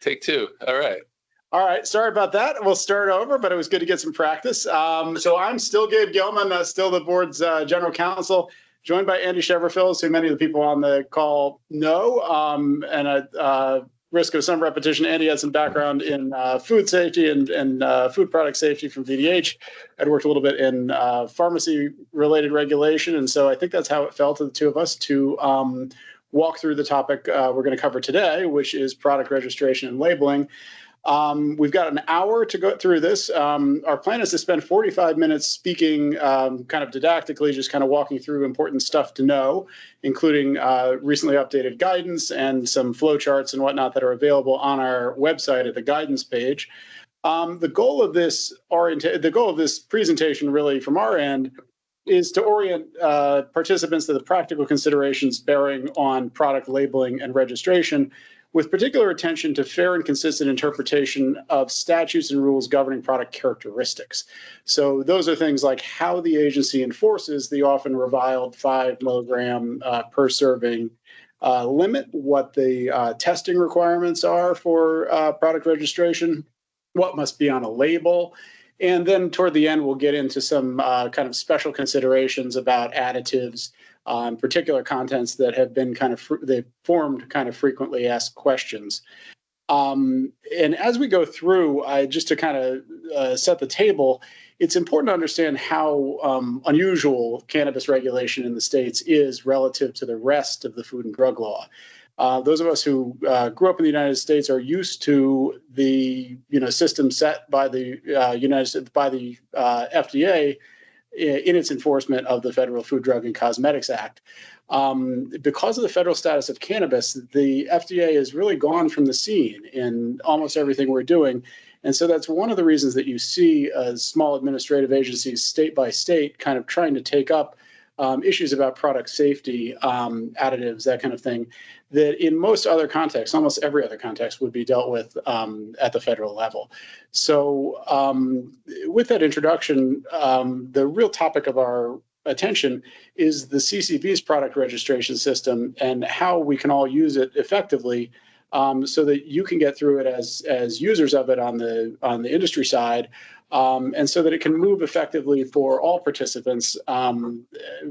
Take two. All right. All right. Sorry about that. We'll start over, but it was good to get some practice. So I'm still Gabe Gilman, still the board's general counsel, joined by Andy Cheverfills, who many of the people on the call know. And at risk of some repetition, Andy has some background in food safety and food product safety from VDH. I'd worked a little bit in pharmacy-related regulation, and so I think that's how it fell to the two of us to walk through the topic we're going to cover today, which is product registration and labeling. We've got an hour to go through this. Our plan is to spend 45 minutes speaking kind of didactically, just kind of walking through important stuff to know, including recently updated guidance and some flowcharts and whatnot that are available on our website at the guidance page. The goal of this presentation, really, from our end, is to orient participants to the practical considerations bearing on product labeling and registration, with particular attention to fair and consistent interpretation of statutes and rules governing product characteristics. So those are things like how the agency enforces the often reviled 5 milligram per serving limit, what the testing requirements are for product registration, what must be on a label. And then toward the end, we'll get into some kind of special considerations about additives, particular contents that have been they've formed kind of frequently asked questions. And as we go through, just to kind of set the table, it's important to understand how unusual cannabis regulation in the States is relative to the rest of the Food and Drug Law. Those of us who grew up in the United States are used to the system set by the FDA in its enforcement of the Federal Food, Drug, and Cosmetics Act. Because of the federal status of cannabis, the FDA has really gone from the scene in almost everything we're doing. And so that's one of the reasons that you see small administrative agencies, state by state, kind of trying to take up issues about product safety, additives, that kind of thing, that in most other contexts, almost every other context, would be dealt with at the federal level. So with that introduction, the real topic of our attention is the CCB's product registration system and how we can all use it effectively so that you can get through it as users of it on the industry side, and so that it can move effectively for all participants,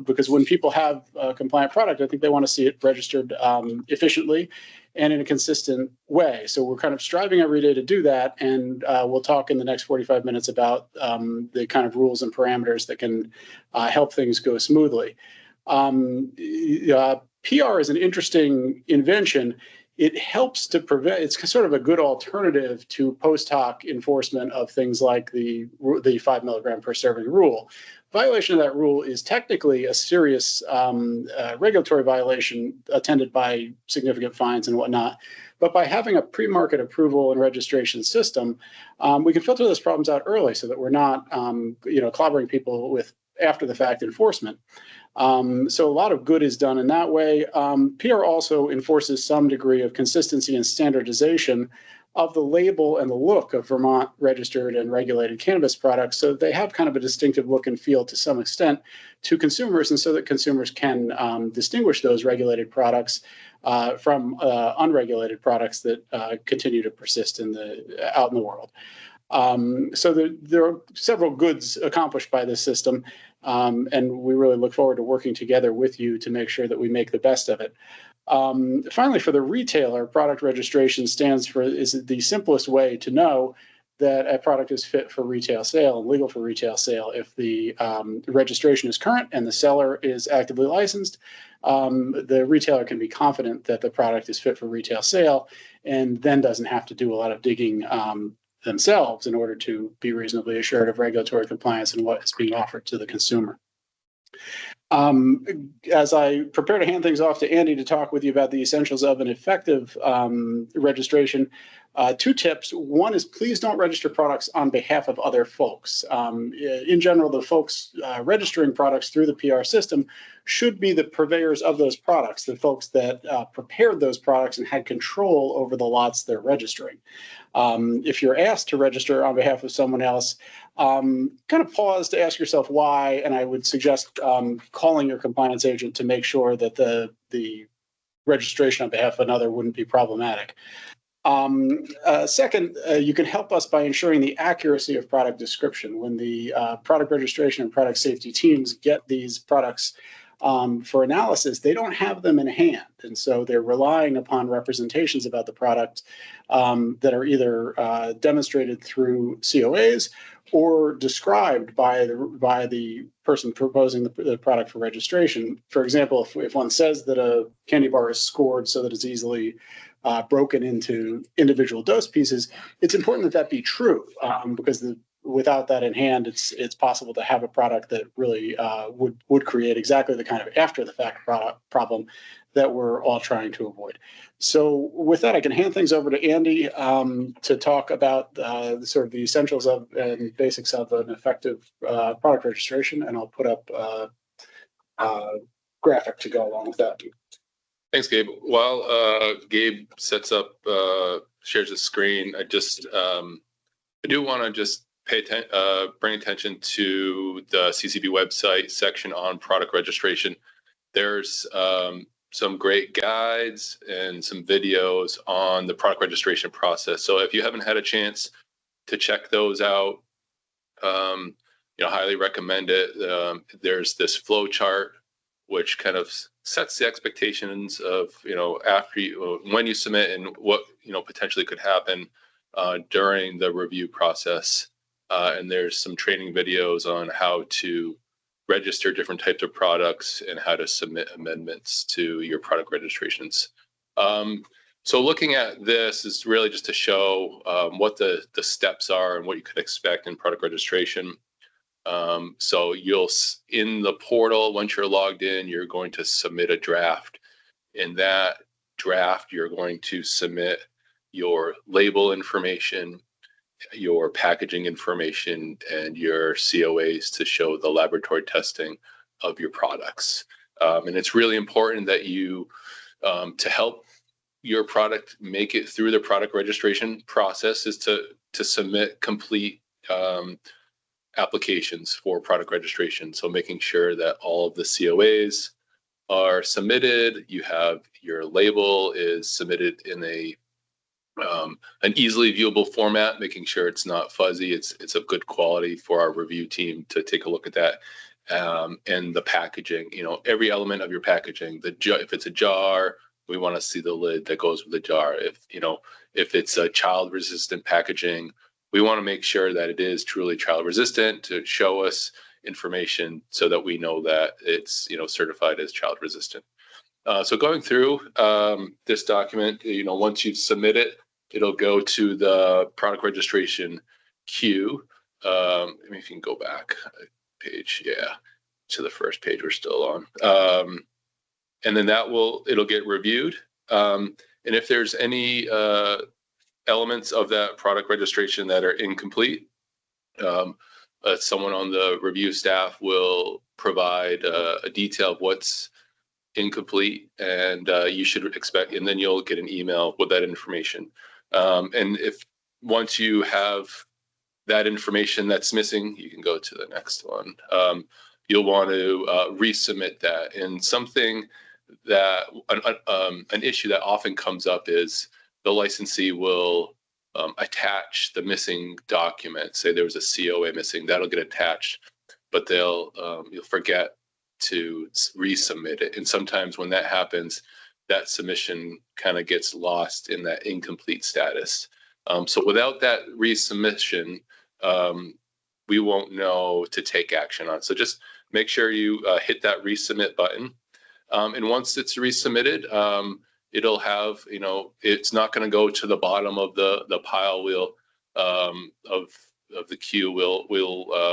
because when people have a compliant product, I think they want to see it registered efficiently and in a consistent way. So we're kind of striving every day to do that, and we'll talk in the next 45 minutes about the kind of rules and parameters that can help things go smoothly. PR is an interesting invention. It helps to prevent, it's sort of a good alternative to post hoc enforcement of things like the 5 milligram per serving rule. Violation of that rule is technically a serious regulatory violation attended by significant fines and whatnot. But by having a pre-market approval and registration system, we can filter those problems out early so that we're not clobbering people with after the fact enforcement. So a lot of good is done in that way. PR also enforces some degree of consistency and standardization of the label and the look of Vermont registered and regulated cannabis products, so they have kind of a distinctive look and feel to some extent to consumers, and so that consumers can distinguish those regulated products from unregulated products that continue to persist out in the world. So there are several goods accomplished by this system, and we really look forward to working together with you to make sure that we make the best of it. Finally, for the retailer, product registration is the simplest way to know that a product is fit for retail sale and legal for retail sale. If the registration is current and the seller is actively licensed, the retailer can be confident that the product is fit for retail sale and then doesn't have to do a lot of digging themselves in order to be reasonably assured of regulatory compliance and what is being offered to the consumer. As I prepare to hand things off to Andy to talk with you about the essentials of an effective registration, 2 tips. One is please don't register products on behalf of other folks. In general, the folks registering products through the PR system should be the purveyors of those products, the folks that prepared those products and had control over the lots they're registering. If you're asked to register on behalf of someone else, kind of pause to ask yourself why, and I would suggest calling your compliance agent to make sure that the registration on behalf of another wouldn't be problematic. Second, you can help us by ensuring the accuracy of product description. When the product registration and product safety teams get these products for analysis, they don't have them in hand. And so they're relying upon representations about the product that are either demonstrated through COAs or described by the person proposing the product for registration. For example, if one says that a candy bar is scored so that it's easily broken into individual dose pieces, it's important that that be true because without that in hand, it's possible to have a product that really would create exactly the kind of after the fact problem that we're all trying to avoid. So with that, I can hand things over to Andy to talk about sort of the essentials of and basics of an effective product registration, and I'll put up a graphic to go along with that. Thanks, Gabe. While Gabe sets up, shares his screen, I do want to just bring attention to the CCB website section on product registration. There's some great guides and some videos on the product registration process. So if you haven't had a chance to check those out, highly recommend it. There's this flow chart which kind of sets the expectations of after when you submit and what potentially could happen during the review process. And there's some training videos on how to register different types of products and how to submit amendments to your product registrations. So looking at this is really just to show what the steps are and what you could expect in product registration. So in the portal, once you're logged in, you're going to submit a draft. In that draft, you're going to submit your label information, your packaging information, and your COAs to show the laboratory testing of your products. And it's really important that you, to help your product make it through the product registration process, is to submit complete applications for product registration. So making sure that all of the COAs are submitted, you have your label is submitted in an easily viewable format, making sure it's not fuzzy, it's of good quality for our review team to take a look at that. And the packaging, every element of your packaging, if it's a jar, we want to see the lid that goes with the jar. If it's a child resistant packaging, we want to make sure that it is truly child resistant to show us information so that we know that it's certified as child resistant. So going through this document, once you submit it, it'll go to the product registration queue. Maybe if you can go back a page, to the first page we're still on. And then it'll get reviewed. And if there's any elements of that product registration that are incomplete, someone on the review staff will provide a detail of what's incomplete, and you should expect, and then you'll get an email with that information. And if once you have that information that's missing, you can go to the next one. You'll want to resubmit that. And something that an issue that often comes up is the licensee will attach the missing document. Say there was a COA missing, that'll get attached, but you'll forget to resubmit it. And sometimes when that happens, that submission kind of gets lost in that incomplete status. So without that resubmission, we won't know to take action on. So just make sure you hit that resubmit button. And once it's resubmitted, it'll have, it's not going to go to the bottom of the pile. Of the queue. We'll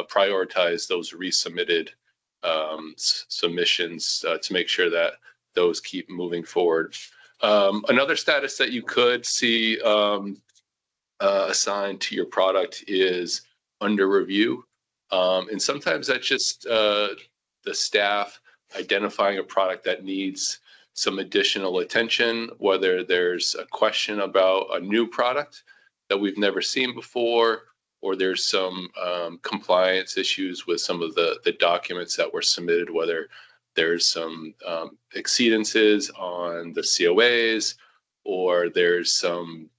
prioritize those resubmitted submissions to make sure that those keep moving forward. Another status that you could see assigned to your product is under review. And sometimes that's just the staff identifying a product that needs some additional attention, whether there's a question about a new product that we've never seen before, or there's some compliance issues with some of the documents that were submitted, whether there's some exceedances on the COAs, or there's some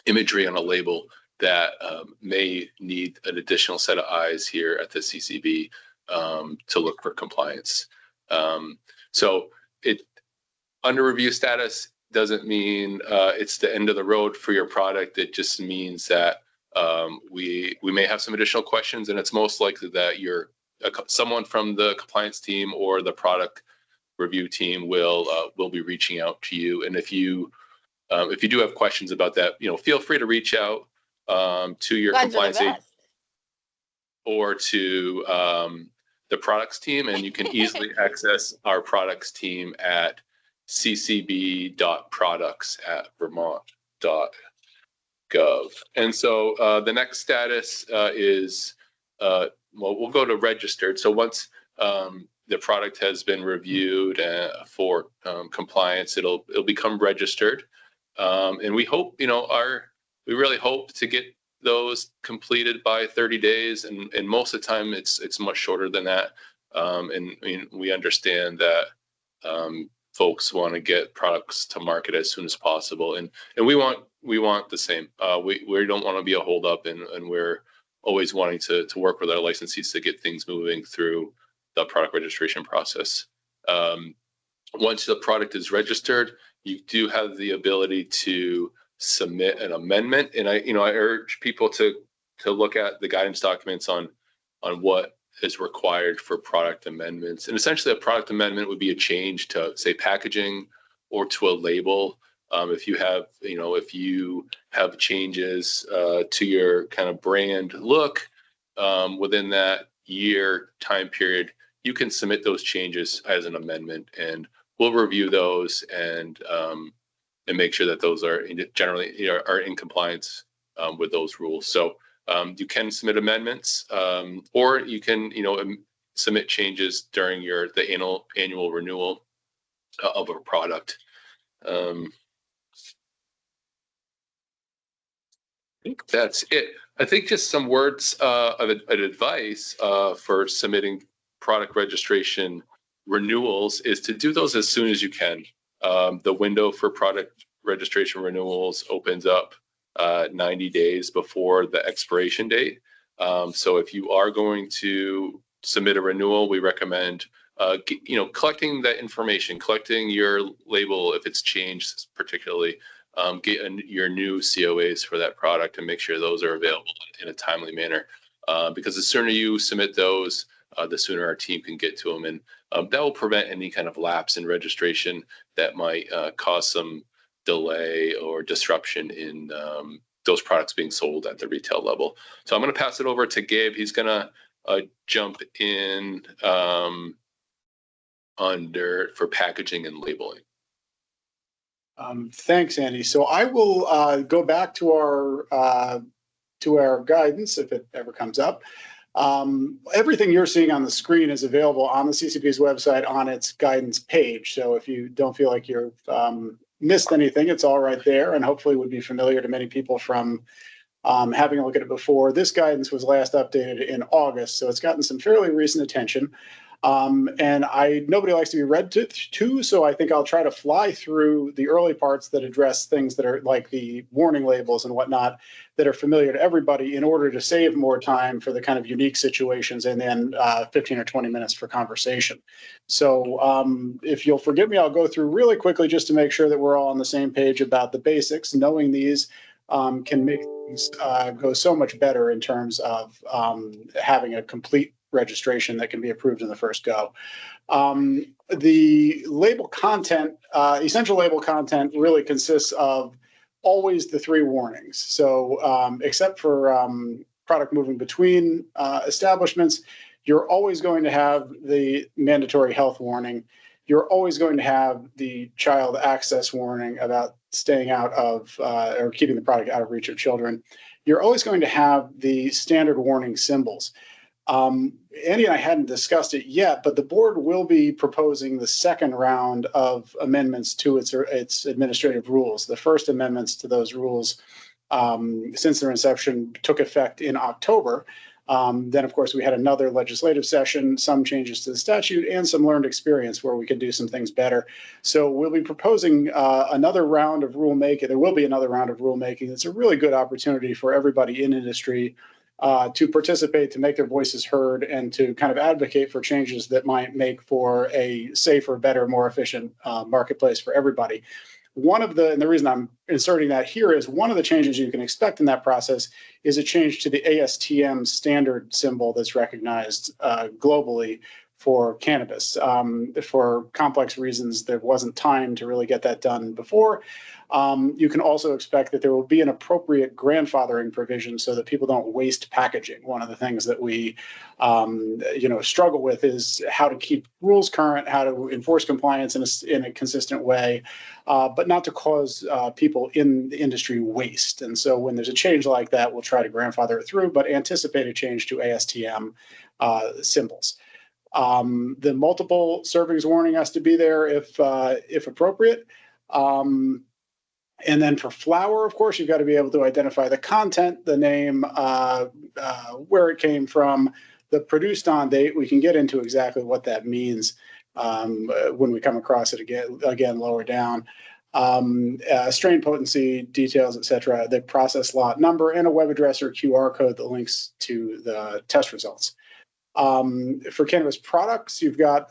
imagery on a label that may need an additional set of eyes here at the CCB to look for compliance. So it under review status doesn't mean it's the end of the road for your product. It just means that we may have some additional questions, and it's most likely that someone from the compliance team or the product review team will be reaching out to you. And if you do have questions about that, feel free to reach out to your compliance agent or to the products team, and you can easily access our products team at ccb.products@vermont.gov. And so the next status is, we'll go to registered. So once the product has been reviewed for compliance, it'll become registered. And we hope, we really hope to get those completed by 30 days. And most of the time it's much shorter than that. And we understand that folks want to get products to market as soon as possible. And we want the same. We don't want to be a holdup, and we're always wanting to work with our licensees to get things moving through the product registration process. Once the product is registered, you do have the ability to submit an amendment. And I urge people to look at the guidance documents on what is required for product amendments. And essentially a product amendment would be a change to, say, packaging or to a label. If you have changes to your kind of brand look within that year time period, you can submit those changes as an amendment, and we'll review those and make sure that those are generally are in compliance with those rules. So you can submit amendments, or you can submit changes during the annual renewal of a product. I think that's it. I think just some words of advice for submitting product registration renewals is to do those as soon as you can. The window for product registration renewals opens up 90 days before the expiration date. So if you are going to submit a renewal, we recommend collecting that information, collecting your label if it's changed, particularly get your new COAs for that product and make sure those are available in a timely manner. Because the sooner you submit those, the sooner our team can get to them, and that will prevent any kind of lapse in registration that might cause some delay or disruption in those products being sold at the retail level. So I'm going to pass it over to Gabe. He's going to jump in for packaging and labeling. Thanks, Andy. So I will go back to our guidance if it ever comes up. Everything you're seeing on the screen is available on the CCB's website on its guidance page. So if you don't feel like you've missed anything, it's all right there, and hopefully would be familiar to many people from having a look at it before. This guidance was last updated in August, so it's gotten some fairly recent attention. And nobody likes to be read to, so I think I'll try to fly through the early parts that address things that are like the warning labels and whatnot that are familiar to everybody in order to save more time for the kind of unique situations, and then 15 or 20 minutes for conversation. So if you'll forgive me, I'll go through really quickly just to make sure that we're all on the same page about the basics. Knowing these can make things go so much better in terms of having a complete registration that can be approved in the first go. The label content, essential label content, really consists of always the three warnings. So except for product moving between establishments, you're always going to have the mandatory health warning. You're always going to have the child access warning about staying out of or keeping the product out of reach of children. You're always going to have the standard warning symbols. Andy and I hadn't discussed it yet, but the board will be proposing the second round of amendments to its administrative rules. The first amendments to those rules, since their inception, took effect in October. Then, of course, we had another legislative session, some changes to the statute, and some learned experience where we could do some things better. So we'll be proposing another round of rulemaking. There will be another round of rulemaking. It's a really good opportunity for everybody in industry to participate, to make their voices heard, and to kind of advocate for changes that might make for a safer, better, more efficient marketplace for everybody. And the reason I'm inserting that here is one of the changes you can expect in that process is a change to the ASTM standard symbol that's recognized globally for cannabis. For complex reasons, there wasn't time to really get that done before. You can also expect that there will be an appropriate grandfathering provision so that people don't waste packaging. One of the things that we struggle with is how to keep rules current, how to enforce compliance in a consistent way, but not to cause people in the industry waste. And so when there's a change like that, we'll try to grandfather it through, but anticipate a change to ASTM symbols. The multiple servings warning has to be there if appropriate. And then for flour, of course, you've got to be able to identify the content, the name, where it came from, the produced on date. We can get into exactly what that means when we come across it again lower down. Strain potency details, et cetera, the process lot number, and a web address or QR code that links to the test results. For cannabis products, you've got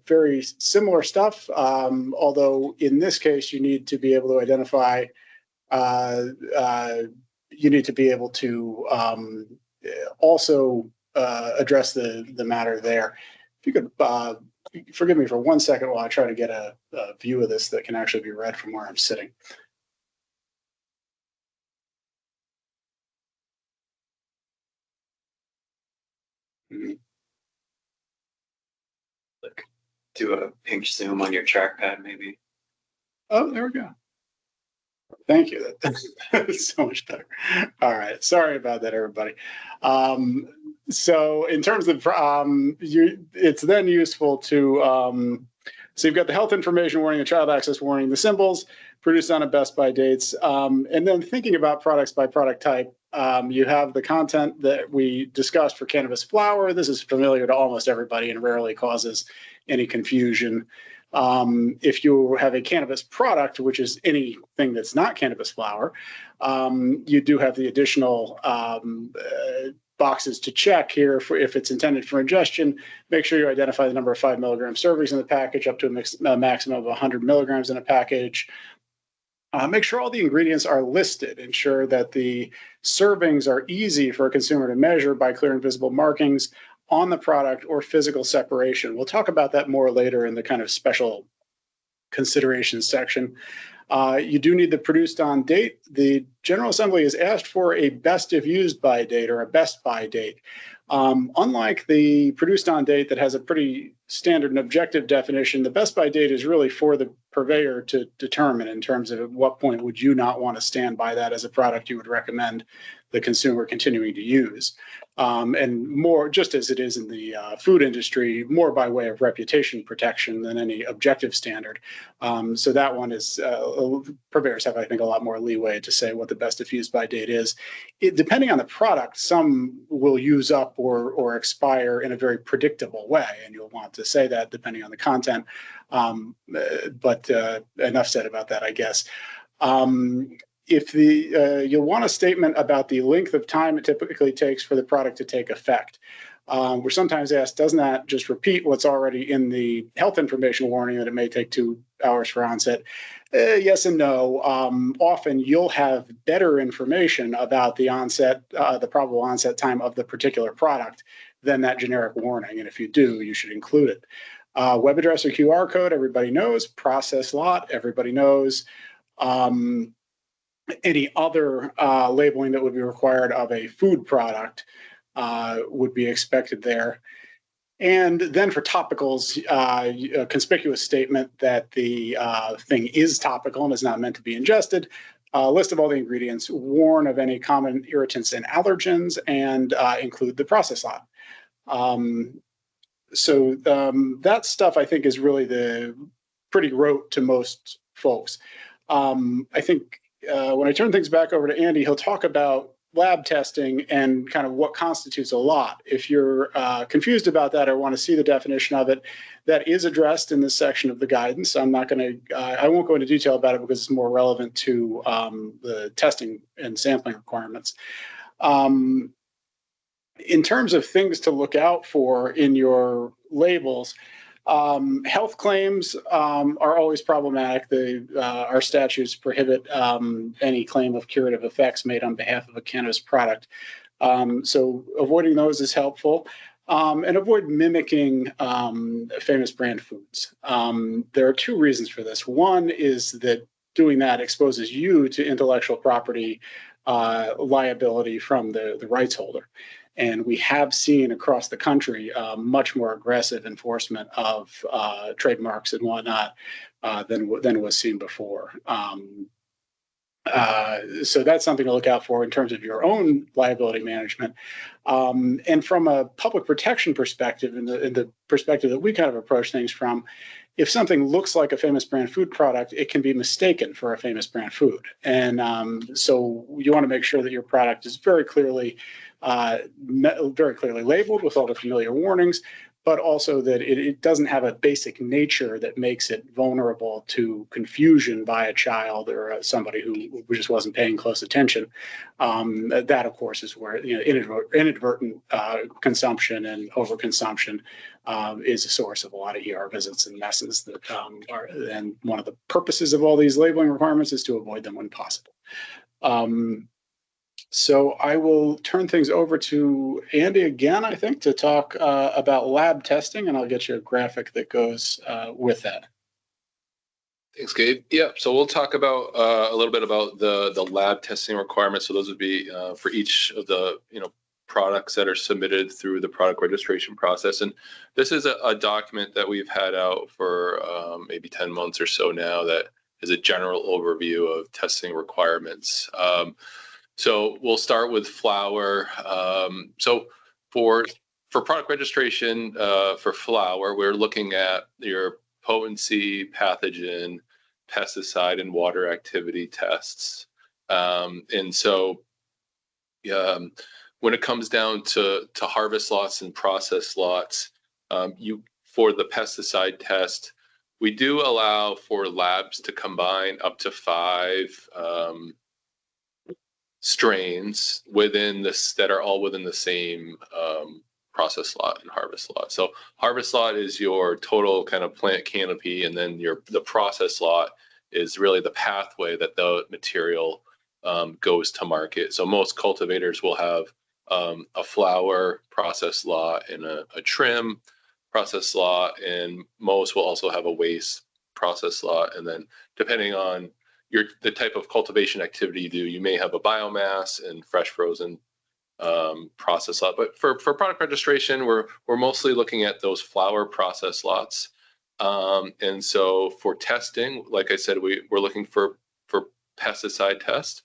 very similar stuff, although in this case, you need to be able to identify, you need to be able to also address the matter there. If you could forgive me for 1 second while I try to get a view of this that can actually be read from where I'm sitting. Look, do a pinch zoom on your trackpad, maybe. Oh, there we go. Thank you. That's so much better. All right. Sorry about that, everybody. So in terms of, it's then useful to, so you've got the health information warning, the child access warning, the symbols produced on a best by dates. And then thinking about products by product type, you have the content that we discussed for cannabis flower. This is familiar to almost everybody and rarely causes any confusion. If you have a cannabis product, which is anything that's not cannabis flower, you do have the additional boxes to check here for if it's intended for ingestion. Make sure you identify the number of 5 milligram servings in the package up to a maximum of 100 milligrams in a package. Make sure all the ingredients are listed. Ensure that the servings are easy for a consumer to measure by clear and visible markings on the product or physical separation. We'll talk about that more later in the kind of special considerations section. You do need the produced on date. The General Assembly has asked for a best if used by date or a best by date. Unlike the produced on date that has a pretty standard and objective definition, the best by date is really for the purveyor to determine in terms of at what point would you not want to stand by that as a product you would recommend the consumer continuing to use. And more, just as it is in the food industry, more by way of reputation protection than any objective standard. So that one is, purveyors have, I think, a lot more leeway to say what the best if used by date is. Depending on the product, some will use up or expire in a very predictable way, and you'll want to say that depending on the content. But enough said about that, I guess. If you'll want a statement about the length of time it typically takes for the product to take effect. We're sometimes asked, doesn't that just repeat what's already in the health information warning that it may take 2 hours for onset? Yes and no. Often you'll have better information about the onset, the probable onset time of the particular product than that generic warning. And if you do, you should include it. Web address or QR code, everybody knows. Process lot, everybody knows. Any other labeling that would be required of a food product would be expected there. And then for topicals, a conspicuous statement that the thing is topical and is not meant to be ingested, list of all the ingredients, warn of any common irritants and allergens, and include the process lot. So that stuff, I think, is really the pretty rote to most folks. I think when I turn things back over to Andy, he'll talk about lab testing and kind of what constitutes a lot. If you're confused about that or want to see the definition of it, that is addressed in this section of the guidance. I'm not going to, I won't go into detail about it because it's more relevant to the testing and sampling requirements. In terms of things to look out for in your labels, health claims are always problematic. Our statutes prohibit any claim of curative effects made on behalf of a cannabis product. So avoiding those is helpful. And avoid mimicking famous brand foods. There are two reasons for this. One is that doing that exposes you to intellectual property liability from the rights holder. And we have seen across the country much more aggressive enforcement of trademarks and whatnot than was seen before. So that's something to look out for in terms of your own liability management. And from a public protection perspective, in the perspective that we kind of approach things from, if something looks like a famous brand food product, it can be mistaken for a famous brand food. And so you want to make sure that your product is very clearly labeled with all the familiar warnings, but also that it doesn't have a basic nature that makes it vulnerable to confusion by a child or somebody who just wasn't paying close attention. That, of course, is where inadvertent consumption and overconsumption is a source of a lot of ER visits and messes that are. And one of the purposes of all these labeling requirements is to avoid them when possible. So I will turn things over to Andy again, I think, to talk about lab testing, and I'll get you a graphic that goes with that. Thanks, Gabe. Yeah, so we'll talk about a little bit about the lab testing requirements. So those would be for each of the products that are submitted through the product registration process. And this is a document that we've had out for maybe 10 months or so now that is a general overview of testing requirements. So we'll start with flower. So for product registration for flower, we're looking at your potency, pathogen, pesticide, and water activity tests. And so when it comes down to harvest lots and process lots, for the pesticide test, we do allow for labs to combine up to 5 strains within this that are all within the same process lot and harvest lot. So harvest lot is your total kind of plant canopy, and then the process lot is really the pathway that the material goes to market. So most cultivators will have a flower process lot and a trim process lot, and most will also have a waste process lot. And then depending on the type of cultivation activity you do, you may have a biomass and fresh frozen process lot. But for product registration, we're mostly looking at those flower process lots. And so for testing, like I said, we're looking for pesticide tests,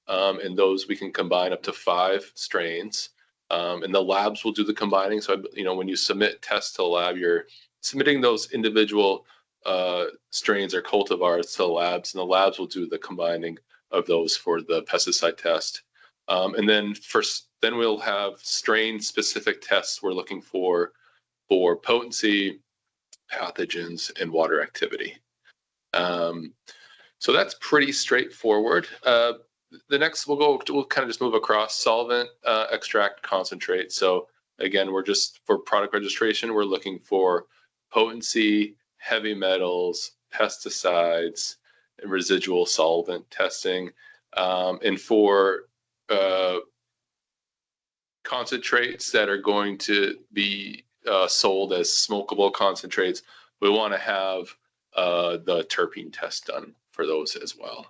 and those we can combine up to 5 strains. And the labs will do the combining. So when you submit tests to the lab, you're submitting those individual strains or cultivars to the labs, and the labs will do the combining of those for the pesticide test. And then then we'll have strain-specific tests we're looking for potency, pathogens, and water activity. So that's pretty straightforward. The next we'll kind of just move across solvent, extract, concentrate. So again, for product registration, we're looking for potency, heavy metals, pesticides, and residual solvent testing. And for concentrates that are going to be sold as smokable concentrates, we want to have the terpene test done for those as well.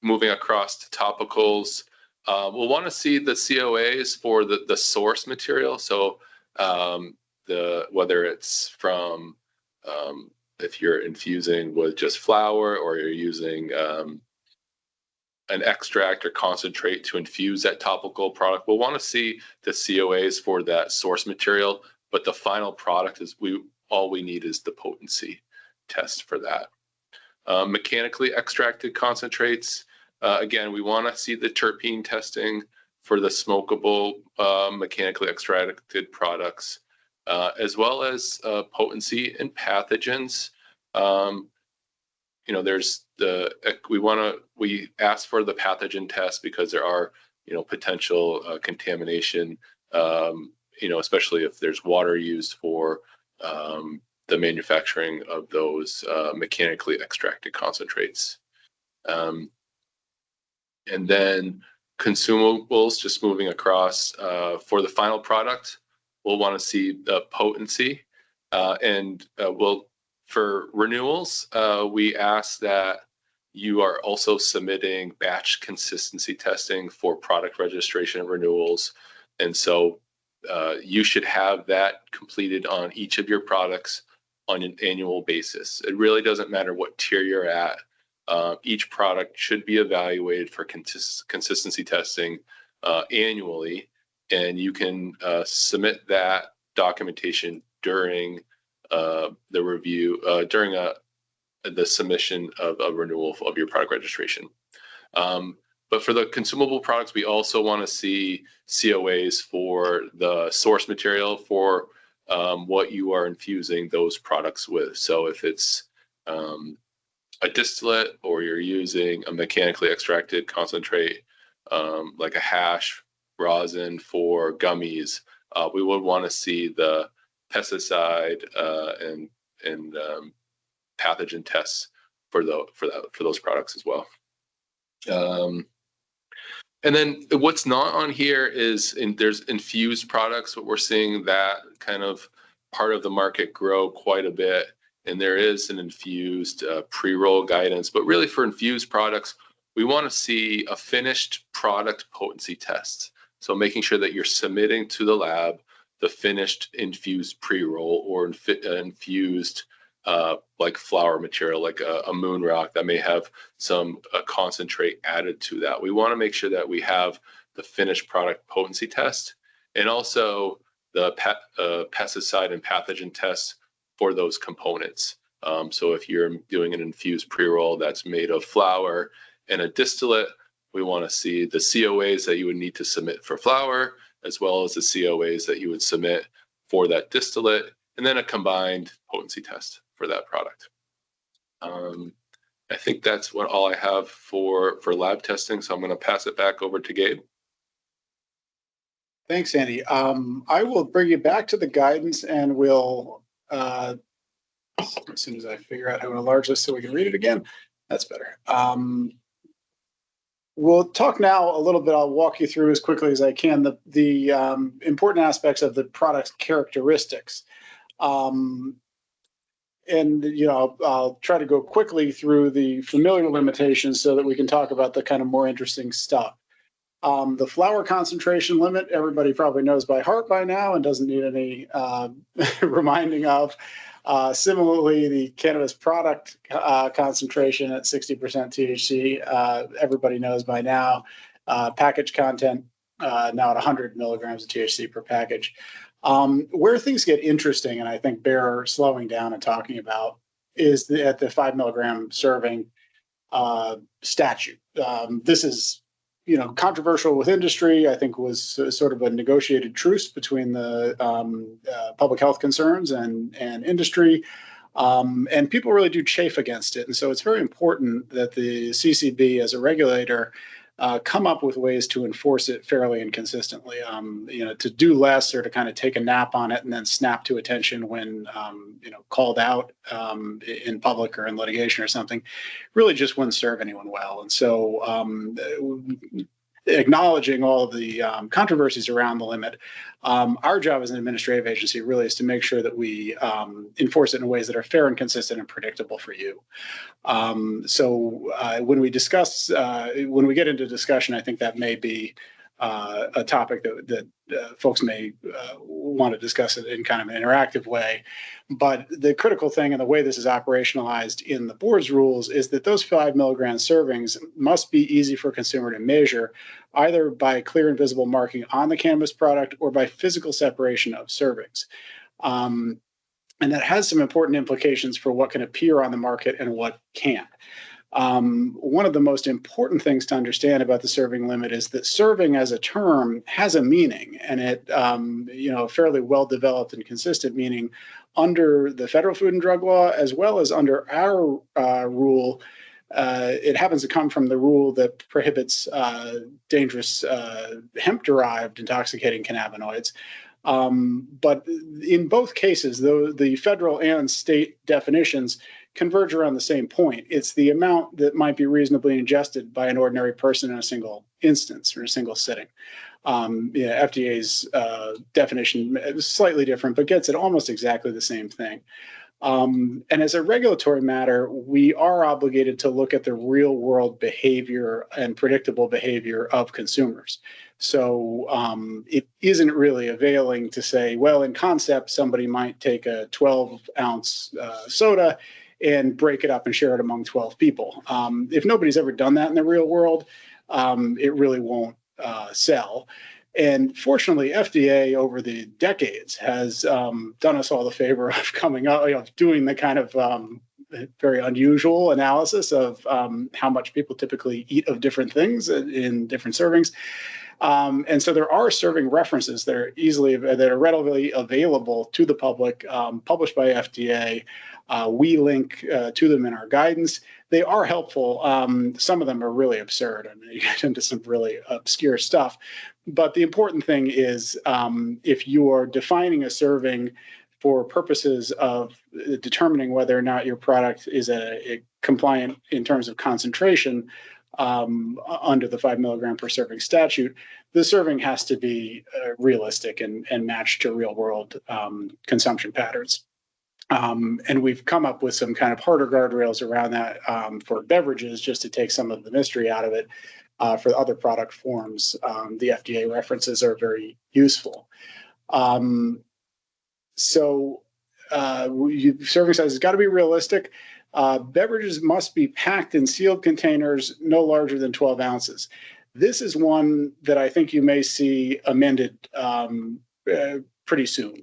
Moving across to topicals, we'll want to see the COAs for the source material. So whether it's from if you're infusing with just flour, or you're using an extract or concentrate to infuse that topical product, we'll want to see the COAs for that source material. But the final product is all we need is the potency test for that. Mechanically extracted concentrates, Again, we want to see the terpene testing for the smokable mechanically extracted products, as well as potency and pathogens. There's we ask for the pathogen test because there are, potential contamination, especially if there's water used for the manufacturing of those mechanically extracted concentrates. And then consumables, just moving across, for the final product, we'll want to see the potency. For renewals, we ask that you are also submitting batch consistency testing for product registration and renewals. And so you should have that completed on each of your products on an annual basis. It really doesn't matter what tier you're at. Each product should be evaluated for consistency testing annually, and you can submit that documentation during the review, during the submission of a renewal of your product registration. But for the consumable products, we also want to see COAs for the source material for what you are infusing those products with. So if it's a distillate, or you're using a mechanically extracted concentrate, like a hash rosin for gummies, we would want to see the pesticide and pathogen tests for those products as well. And then what's not on here is there's infused products, but we're seeing that kind of part of the market grow quite a bit. And there is an infused pre-roll guidance, but really for infused products, we want to see a finished product potency test. So making sure that you're submitting to the lab the finished infused pre-roll or infused like flour material, like a moon rock that may have some concentrate added to that. We want to make sure that we have the finished product potency test, and also the pesticide and pathogen tests for those components. So if you're doing an infused pre-roll that's made of flour and a distillate, we want to see the COAs that you would need to submit for flour, as well as the COAs that you would submit for that distillate, and then a combined potency test for that product. I think that's all I have for lab testing. So I'm going to pass it back over to Gabe. Thanks, Andy. I will bring you back to the guidance, and we'll, as soon as I figure out how to enlarge this so we can read it again, that's better. We'll talk now a little bit. I'll walk you through as quickly as I can the important aspects of the product's characteristics. And, I'll try to go quickly through the familiar limitations so that we can talk about the kind of more interesting stuff. The flour concentration limit, everybody probably knows by heart by now and doesn't need any reminding of. Similarly, the cannabis product concentration at 60% THC, everybody knows by now. Package content now at 100 milligrams of THC per package. Where things get interesting, and I think bear slowing down and talking about, is at the 5 milligram serving statute. This is, controversial with industry. I think was sort of a negotiated truce between the public health concerns and industry. And people really do chafe against it. And so it's very important that the CCB as a regulator come up with ways to enforce it fairly and consistently. To do less or to kind of take a nap on it and then snap to attention when, called out in public or in litigation or something, really just wouldn't serve anyone well. And so acknowledging all of the controversies around the limit, our job as an administrative agency really is to make sure that we enforce it in ways that are fair and consistent and predictable for you. So when we discuss, when we get into discussion, I think that may be a topic that folks may want to discuss it in kind of an interactive way. But the critical thing and the way this is operationalized in the board's rules is that those 5 milligram servings must be easy for a consumer to measure, either by clear and visible marking on the cannabis product or by physical separation of servings. And that has some important implications for what can appear on the market and what can't. One of the most important things to understand about the serving limit is that serving as a term has a meaning, and it, fairly well-developed and consistent meaning under the federal Food and Drug Law, as well as under our rule. It happens to come from the rule that prohibits dangerous hemp-derived intoxicating cannabinoids. But in both cases, though, the federal and state definitions converge around the same point. It's the amount that might be reasonably ingested by an ordinary person in a single instance or a single sitting. FDA's definition is slightly different, but gets at almost exactly the same thing. And as a regulatory matter, we are obligated to look at the real world behavior and predictable behavior of consumers. So it isn't really availing to say, well, in concept, somebody might take a 12-ounce soda and break it up and share it among 12 people. If nobody's ever done that in the real world, it really won't sell. And fortunately, FDA over the decades has done us all the favor of coming up, doing the kind of very unusual analysis of how much people typically eat of different things in different servings. And so there are serving references that are readily available to the public, published by FDA. We link to them in our guidance. They are helpful. Some of them are really absurd. I mean, you get into some really obscure stuff. But the important thing is if you are defining a serving for purposes of determining whether or not your product is a compliant in terms of concentration under the 5 milligram per serving statute, the serving has to be realistic and matched to real world consumption patterns. And we've come up with some kind of harder guardrails around that for beverages, just to take some of the mystery out of it. For other product forms, the FDA references are very useful. Serving size has got to be realistic. Beverages must be packed in sealed containers no larger than 12 ounces. This is one that I think you may see amended pretty soon.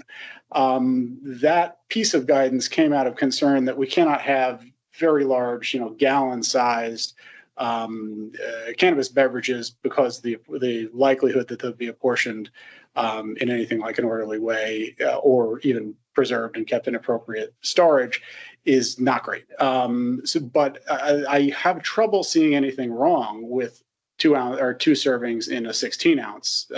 That piece of guidance came out of concern that we cannot have very large, gallon-sized cannabis beverages because the likelihood that they'll be apportioned in anything like an orderly way or even preserved and kept in appropriate storage is not great. But I have trouble seeing anything wrong with 2 servings in a 16-ounce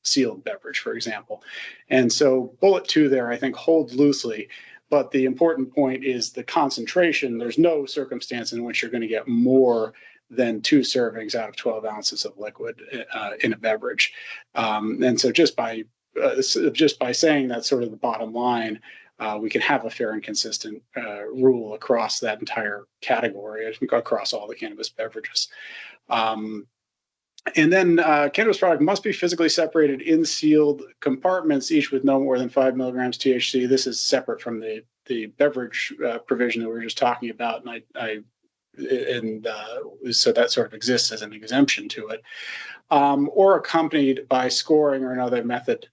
sealed beverage, for example. And so bullet 2 there, I think, holds loosely. But the important point is the concentration. There's no circumstance in which you're going to get more than 2 servings out of 12 ounces of liquid in a beverage. And so just by saying that's sort of the bottom line, we can have a fair and consistent rule across that entire category, I think, across all the cannabis beverages. And then cannabis product must be physically separated in sealed compartments, each with no more than 5 milligrams THC. This is separate from the beverage provision that we were just talking about, and so that sort of exists as an exemption to it, or accompanied by scoring or another method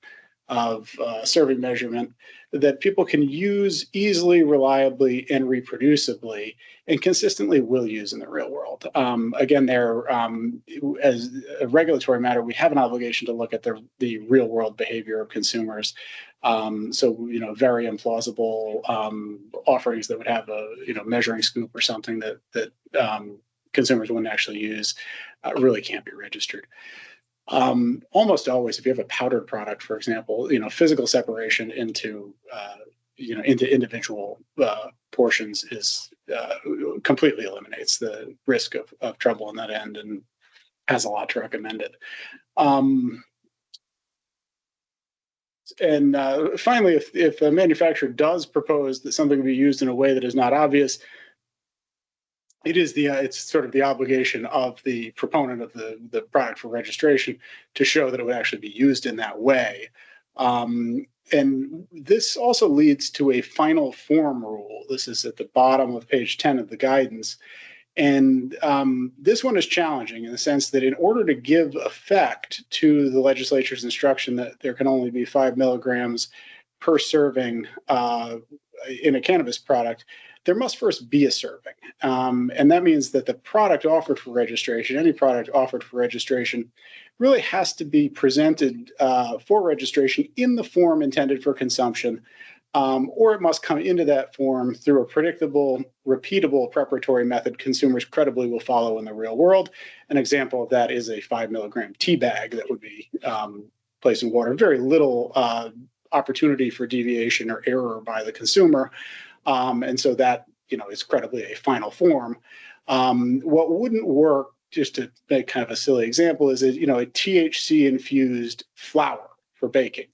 of serving measurement that people can use easily, reliably, and reproducibly, and consistently will use in the real world. Again, as a regulatory matter, we have an obligation to look at the real world behavior of consumers. So, very implausible offerings that would have a measuring scoop or something that consumers wouldn't actually use really can't be registered. Almost always, if you have a powdered product, for example, physical separation into individual portions is completely eliminates the risk of trouble on that end and has a lot to recommend it. And finally, if a manufacturer does propose that something be used in a way that is not obvious, it's sort of the obligation of the proponent of the product for registration to show that it would actually be used in that way. And this also leads to a final form rule. This is at the bottom of page 10 of the guidance. And this one is challenging in the sense that in order to give effect to the legislature's instruction that there can only be 5 milligrams per serving in a cannabis product, there must first be a serving. And that means that the product offered for registration, any product offered for registration, really has to be presented for registration in the form intended for consumption, or it must come into that form through a predictable, repeatable preparatory method consumers credibly will follow in the real world. An example of that is a 5 milligram tea bag that would be placed in water. Very little opportunity for deviation or error by the consumer. And so that, is credibly a final form. What wouldn't work, just to make kind of a silly example, is a THC infused flour for baking.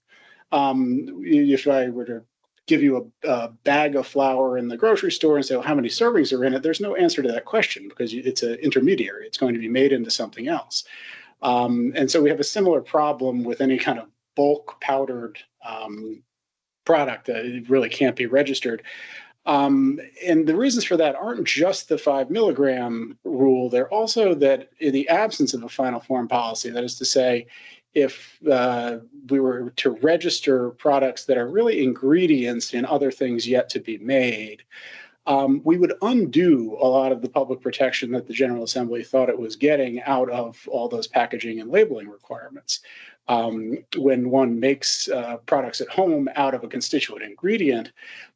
If I were to give you a bag of flour in the grocery store and say, well, how many servings are in it? There's no answer to that question because it's an intermediary. It's going to be made into something else. And so we have a similar problem with any kind of bulk powdered product that it really can't be registered. And the reasons for that aren't just the 5 milligram rule. They're also that in the absence of a final form policy, that is to say, if we were to register products that are really ingredients in other things yet to be made, we would undo a lot of the public protection that the General Assembly thought it was getting out of all those packaging and labeling requirements. When one makes products at home out of a constituent ingredient,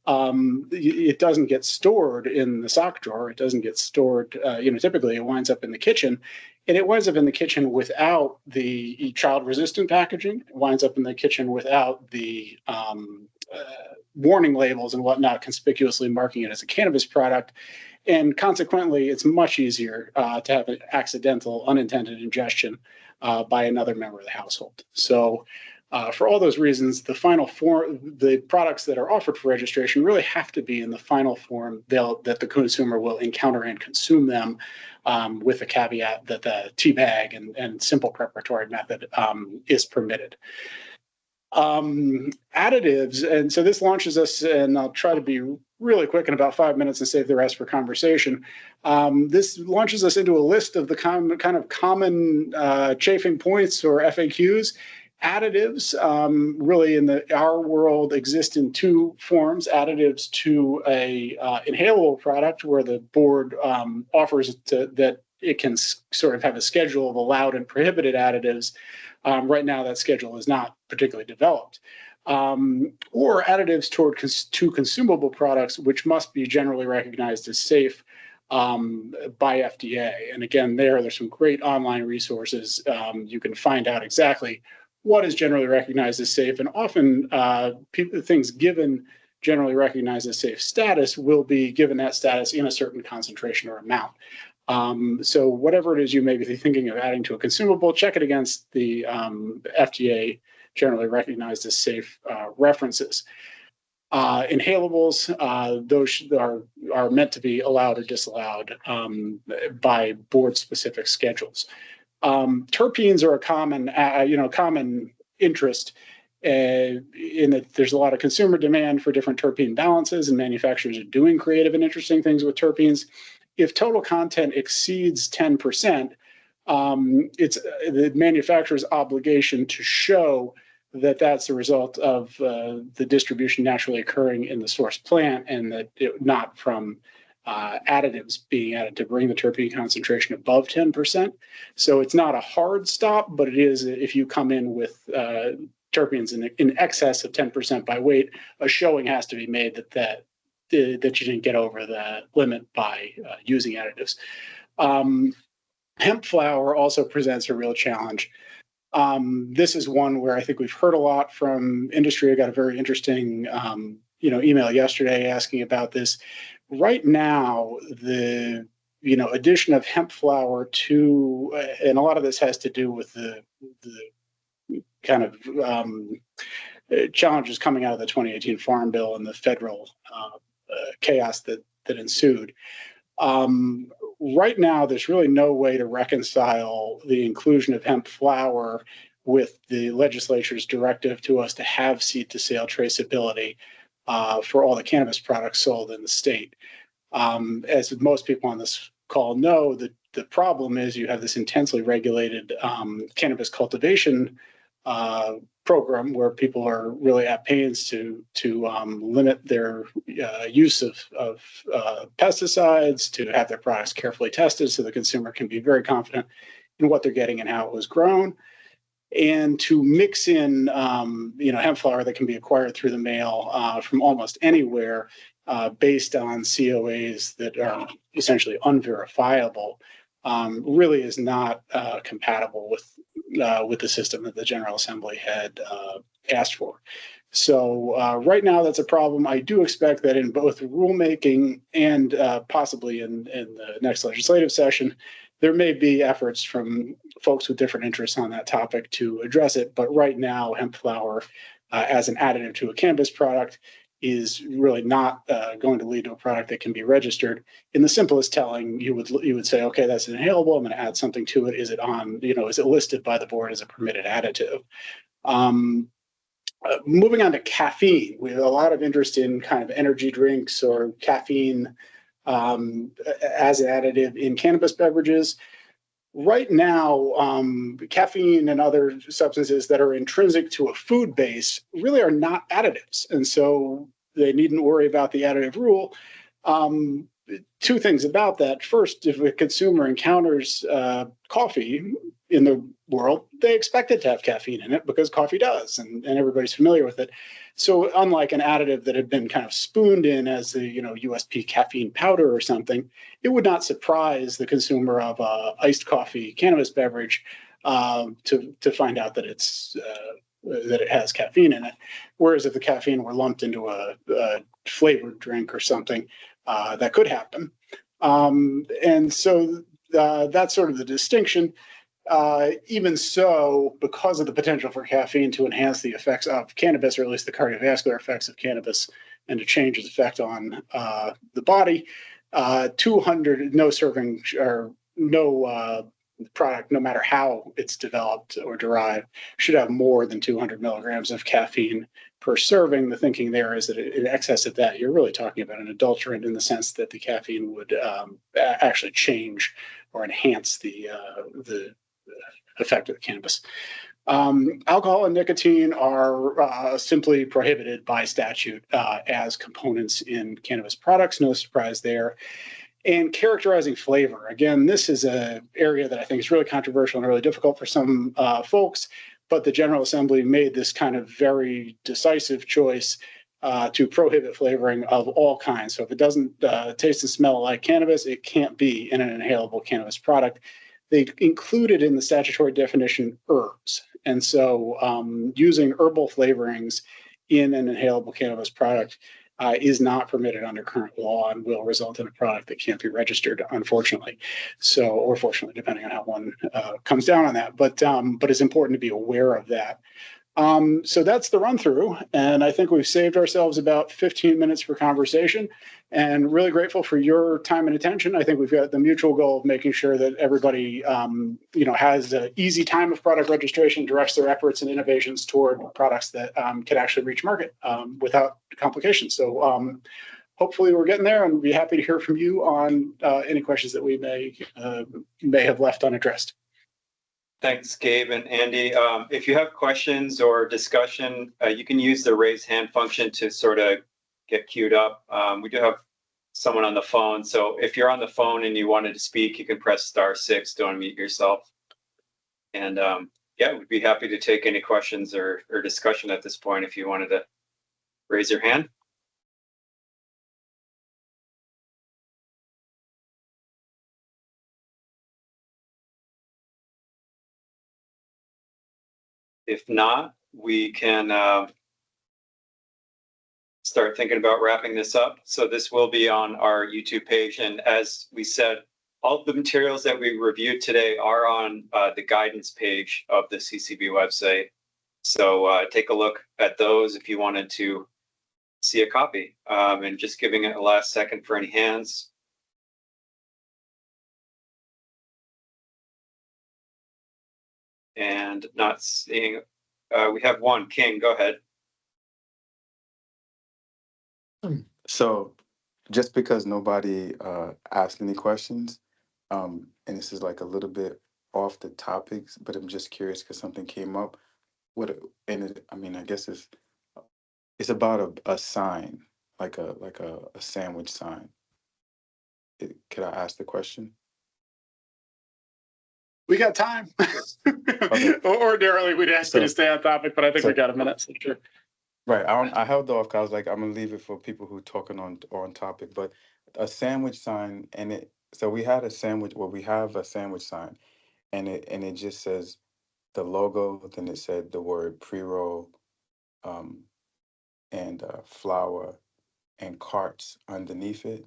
it doesn't get stored in the sock drawer. It doesn't get stored, typically it winds up in the kitchen. And it winds up in the kitchen without the child-resistant packaging. It winds up in the kitchen without the warning labels and whatnot conspicuously marking it as a cannabis product. And consequently, it's much easier to have an accidental, unintended ingestion by another member of the household. So for all those reasons, the final form, the products that are offered for registration really have to be in the final form that the consumer will encounter and consume them, with the caveat that the tea bag and simple preparatory method is permitted. Additives, and so this launches us, and I'll try to be really quick in about 5 minutes and save the rest for conversation. This launches us into a list of the kind of common chafing points or FAQs. Additives really in our world exist in two forms. Additives to a inhalable product where the board offers that it can sort of have a schedule of allowed and prohibited additives. Right now that schedule is not particularly developed. Or additives to consumable products, which must be generally recognized as safe by FDA. And again, there's some great online resources. You can find out exactly what is generally recognized as safe, and often things given generally recognized as safe status will be given that status in a certain concentration or amount. So whatever it is you may be thinking of adding to a consumable, check it against the FDA generally recognized as safe references. Inhalables, those are meant to be allowed or disallowed by board-specific schedules. Terpenes are a common interest in that there's a lot of consumer demand for different terpene balances, and manufacturers are doing creative and interesting things with terpenes. If total content exceeds 10%, it's the manufacturer's obligation to show that that's the result of the distribution naturally occurring in the source plant, and that not from additives being added to bring the terpene concentration above 10%. So it's not a hard stop, but it is if you come in with terpenes in excess of 10% by weight, a showing has to be made that you didn't get over the limit by using additives. Hemp flour also presents a real challenge. This is one where I think we've heard a lot from industry. I got a very interesting email yesterday asking about this. Right now, the addition of hemp flour to, and a lot of this has to do with the kind of challenges coming out of the 2018 Farm Bill and the federal chaos that ensued. Right now, there's really no way to reconcile the inclusion of hemp flour with the legislature's directive to us to have seed-to-sale traceability for all the cannabis products sold in the state. As most people on this call know, the problem is you have this intensely regulated cannabis cultivation program where people are really at pains to limit their use of pesticides, to have their products carefully tested so the consumer can be very confident in what they're getting and how it was grown, and to mix in hemp flower that can be acquired through the mail from almost anywhere based on COAs that are essentially unverifiable really is not compatible with the system that the General Assembly had asked for. So right now, that's a problem. I do expect that in both rulemaking and possibly in the next legislative session, there may be efforts from folks with different interests on that topic to address it. But right now, hemp flower as an additive to a cannabis product is really not going to lead to a product that can be registered. In the simplest telling, you would say, okay, that's inhalable. I'm going to add something to it. Is it on? Is it listed by the board as a permitted additive? Moving on to caffeine, we have a lot of interest in kind of energy drinks or caffeine as an additive in cannabis beverages. Right now, caffeine and other substances that are intrinsic to a food base really are not additives. And so they needn't worry about the additive rule. Two things about that. First, if a consumer encounters coffee in the world, they expect it to have caffeine in it because coffee does, and everybody's familiar with it. So unlike an additive that had been kind of spooned in as the USP caffeine powder or something, it would not surprise the consumer of a iced coffee cannabis beverage to find out that that it has caffeine in it. Whereas if the caffeine were lumped into a flavored drink or something, that could happen. And so that's sort of the distinction. Even so, because of the potential for caffeine to enhance the effects of cannabis, or at least the cardiovascular effects of cannabis, and to change its effect on the body, 200 no serving or no product, no matter how it's developed or derived, should have more than 200 milligrams of caffeine per serving. The thinking there is that in excess of that, you're really talking about an adulterant in the sense that the caffeine would actually change or enhance the effect of the cannabis. Alcohol and nicotine are simply prohibited by statute as components in cannabis products. No surprise there. And characterizing flavor. Again, this is an area that I think is really controversial and really difficult for some folks, but the General Assembly made this kind of very decisive choice to prohibit flavoring of all kinds. So if it doesn't taste and smell like cannabis, it can't be in an inhalable cannabis product. They included in the statutory definition herbs. And so using herbal flavorings in an inhalable cannabis product is not permitted under current law and will result in a product that can't be registered, unfortunately. So, or fortunately, depending on how one comes down on that. But it's important to be aware of that. So that's the run through. And I think we've saved ourselves about 15 minutes for conversation, and really grateful for your time and attention. I think we've got the mutual goal of making sure that everybody, has an easy time of product registration, directs their efforts and innovations toward products that can actually reach market without complications. So hopefully we're getting there, and we'll be happy to hear from you on any questions that we may have left unaddressed. Thanks, Gabe and Andy. If you have questions or discussion, you can use the raise hand function to sort of get queued up. We do have someone on the phone. So if you're on the phone and you wanted to speak, you can press *6 to unmute yourself. And we'd be happy to take any questions or discussion at this point if you wanted to raise your hand. If not, we can start thinking about wrapping this up. So this will be on our YouTube page. And as we said, all of the materials that we reviewed today are on the guidance page of the CCB website. So take a look at those if you wanted to see a copy. And just giving it a last second for any hands. And not seeing, we have one. King, go ahead. So just because nobody asked any questions, and this is like a little bit off the topics, but I'm just curious because something came up. and I mean, I guess it's about a sign, like a sandwich sign. Could I ask the question? We got time. Okay. Ordinarily, we'd ask you to stay on topic, but I think we got a minute. So sure. Right. I held off 'cause I was like, I'm gonna leave it for people who talking on topic. But a sandwich sign, and it so we had a sandwich. Well, we have a sandwich sign, and it just says the logo. Then it said the word pre-roll, um, and flour and carts underneath it.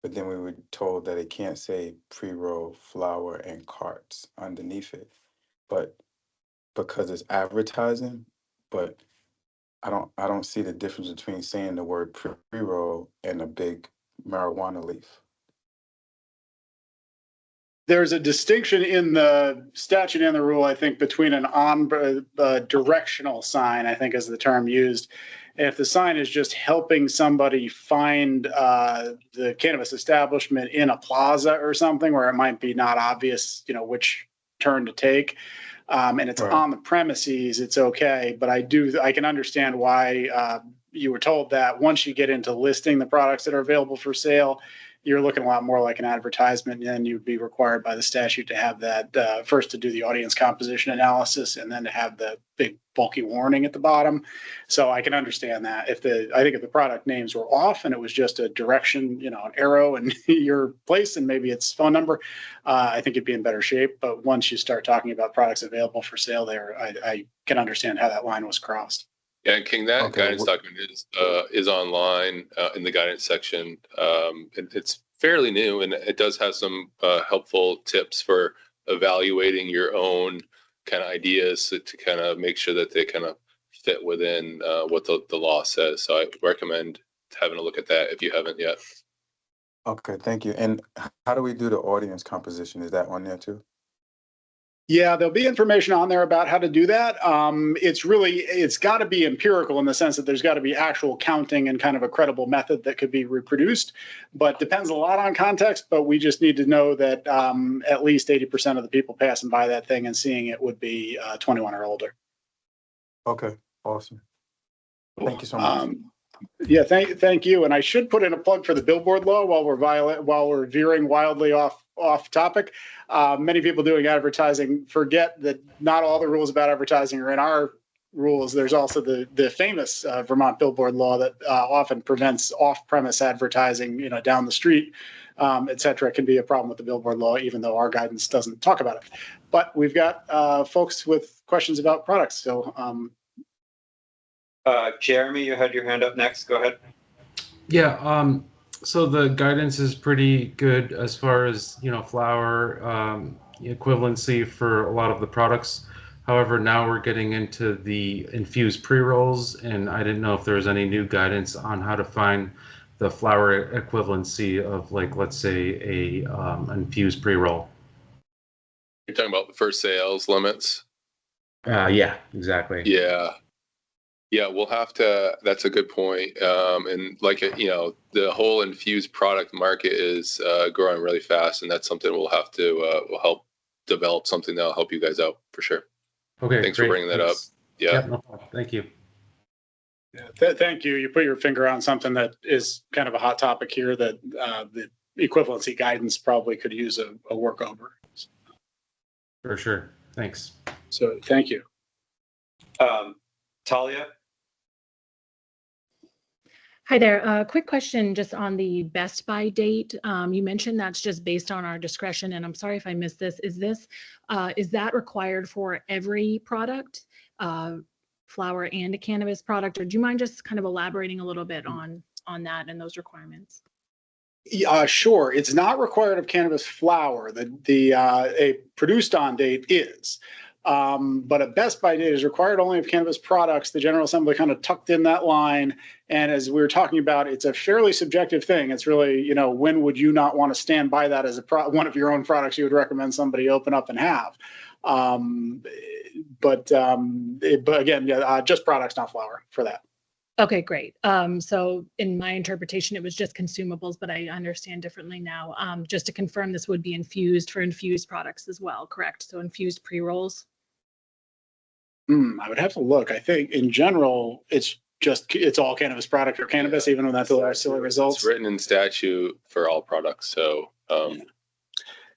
But then we were told that it can't say pre-roll, flour, and carts underneath it. But because it's advertising, but I don't see the difference between saying the word pre-roll and a big marijuana leaf. There's a distinction in the statute and the rule, I think, between an directional sign, I think is the term used. If the sign is just helping somebody find the cannabis establishment in a plaza or something where it might be not obvious, which turn to take, and it's Right. on the premises, it's okay. But I can understand why you were told that once you get into listing the products that are available for sale, you're looking a lot more like an advertisement, and you'd be required by the statute to have that first to do the audience composition analysis, and then to have the big bulky warning at the bottom. So I can understand that. I think if the product names were off and it was just a direction, an arrow and your place and maybe its phone number, I think it'd be in better shape. But once you start talking about products available for sale there, I can understand how that line was crossed. Yeah, and King, that Okay, guidance document is online in the guidance section. It's fairly new, and it does have some helpful tips for evaluating your own kind of ideas to kind of make sure that they kind of fit within what the law says. So I recommend having a look at that if you haven't yet. Okay, thank you. And how do we do the audience composition? Is that on there too? Yeah, there'll be information on there about how to do that. It's got to be empirical in the sense that there's got to be actual counting and kind of a credible method that could be reproduced, but depends a lot on context. But we just need to know that at least 80% of the people passing by that thing and seeing it would be 21 or older. Okay, awesome. Thank you so much. Yeah, thank you. And I should put in a plug for the billboard law while we're veering wildly off topic. Many people doing advertising forget that not all the rules about advertising are in our rules. There's also the famous Vermont billboard law that often prevents off-premise advertising, down the street, et cetera. It can be a problem with the billboard law, even though our guidance doesn't talk about it. But we've got folks with questions about products. So Jeremy, you had your hand up next. Go ahead. Yeah. So the guidance is pretty good as far as, flour equivalency for a lot of the products. However, now we're getting into the infused pre-rolls, and I didn't know if there was any new guidance on how to find the flour equivalency of, like, let's say a infused pre-roll. You're talking about the first sales limits? Yeah, exactly. Yeah, we'll have to. That's a good point. And like the whole infused product market is growing really fast, and that's something we'll have to we'll help develop something that'll help you guys out for sure. Okay, Thanks great. for bringing that up. Yeah. Yep, no problem. Thank you. yeah, thank you. You put your finger on something that is kind of a hot topic here that the equivalency guidance probably could use a workover. For sure. Thanks. So thank you. Talia? Hi there. Quick question just on the Best By date. You mentioned that's just based on our discretion, and I'm sorry if I missed this. Is that required for every product, flower and a cannabis product, or do you mind just kind of elaborating a little bit on that and those requirements? Sure. It's not required of cannabis flower. A produced on date is. But a Best By date is required only of cannabis products. The General Assembly kind of tucked in that line. And as we were talking about, it's a fairly subjective thing. It's really, when would you not want to stand by that as one of your own products you would recommend somebody open up and have? But again, just products, not flower for that. Okay, great. So in my interpretation, it was just consumables, but I understand differently now. Just to confirm, this would be infused products as well, correct? So infused pre-rolls? I would have to look. I think in general, it's all cannabis product or cannabis, Yeah. even when that's a silly It's results. written in statute for all products. So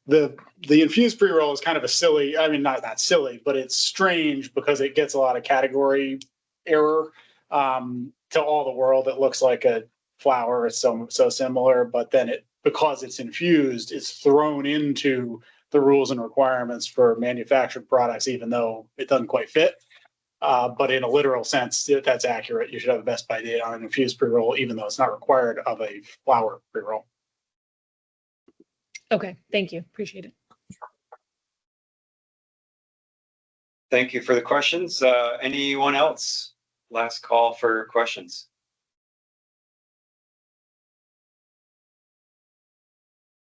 The infused pre-roll is kind of a silly, I mean, not silly, but it's strange because it gets a lot of category error. To all the world, it looks like a flower. It's so similar, but then because it's infused, it's thrown into the rules and requirements for manufactured products, even though it doesn't quite fit. But in a literal sense, that's accurate. You should have a best by date on an infused pre-roll, even though it's not required of a flower pre-roll. Okay, thank you. Appreciate it. Thank you for the questions. Anyone else? Last call for questions.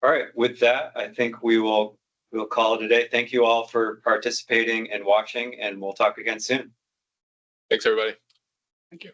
All right, with that, I think we'll call it a day. Thank you all for participating and watching, and we'll talk again soon. thanks, everybody. Thank you.